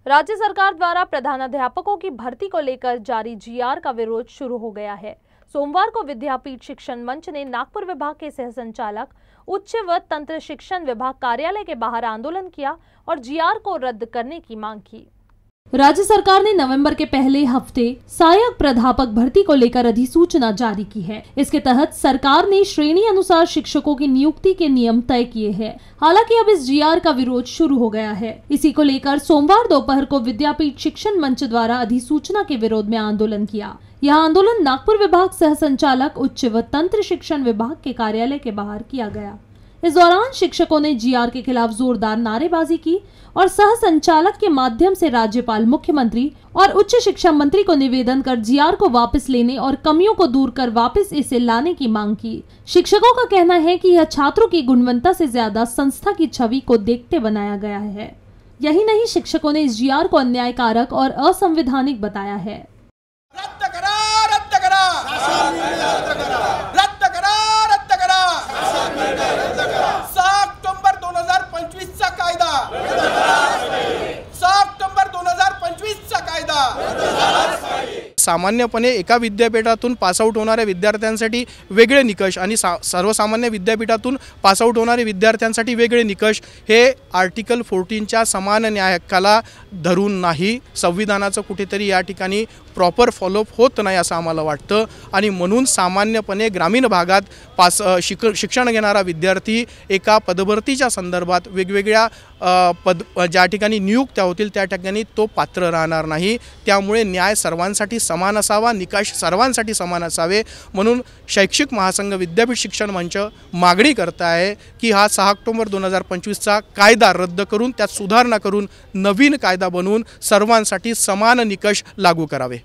राज्य सरकार द्वारा प्रधानाध्यापकों की भर्ती को लेकर जारी जीआर का विरोध शुरू हो गया है। सोमवार को विद्यापीठ शिक्षण मंच ने नागपुर विभाग के सह संचालक उच्च व तंत्र शिक्षण विभाग कार्यालय के बाहर आंदोलन किया और जीआर को रद्द करने की मांग की। राज्य सरकार ने नवंबर के पहले हफ्ते सहायक प्राध्यापक भर्ती को लेकर अधिसूचना जारी की है। इसके तहत सरकार ने श्रेणी अनुसार शिक्षकों की नियुक्ति के नियम तय किए हैं। हालांकि अब इस जीआर का विरोध शुरू हो गया है। इसी को लेकर सोमवार दोपहर को विद्यापीठ शिक्षण मंच द्वारा अधिसूचना के विरोध में आंदोलन किया। यह आंदोलन नागपुर विभाग सह संचालक उच्च व तंत्र शिक्षण विभाग के कार्यालय के बाहर किया गया। इस दौरान शिक्षकों ने जीआर के खिलाफ जोरदार नारेबाजी की और सह संचालक के माध्यम से राज्यपाल, मुख्यमंत्री और उच्च शिक्षा मंत्री को निवेदन कर जीआर को वापस लेने और कमियों को दूर कर वापस इसे लाने की मांग की। शिक्षकों का कहना है कि यह छात्रों की गुणवत्ता से ज्यादा संस्था की छवि को देखते बनाया गया है। यही नहीं, शिक्षकों ने इस जीआर को अन्यायकारक और असंवैधानिक बताया है। रद्द करा, रद्द करा, रद्द करा, रद्द करा, 6 ऑक्टोबर 2025 चा कायदा, 6 ऑक्टोबर 2025 चा कायदा। सामान्यपणे एका विद्यापीठातून पासआउट होणाऱ्या विद्यार्थ्यांसाठी वेगळे निकष आणि सर्वसामान्य विद्यापीठातून पासआउट होणारे विद्यार्थ्यांसाठी वेगळे निकष हे आर्टिकल 14च्या समान न्याय हक्काला धरून नाही। संविधानाचं कुठेतरी या ठिकाणी प्रॉपर फॉलोअप होत नाही असं आम्हाला वाटतं आणि म्हणून सामान्यपणे ग्रामीण भागात शिक्षण घेणारा विद्यार्थी एका पदभरतीच्या संदर्भात वेगवेगळ्या ज्या ठिकाणी नियुक्त्या होतील त्या ठिकाणी तो पात्र राहणार नाही। त्यामुळे न्याय सर्वांसाठी समान असावा, निकष सर्वांसाठी समान असावे म्हणून शैक्षिक महासंघ विद्यापीठ शिक्षण मंच मागणी करत आहे की हा 6 ऑक्टोबर 2025 चा कायदा रद्द करून त्यात सुधारणा करून नवीन कायदा बनवून सर्वांसाठी समान निकष लागू करावे।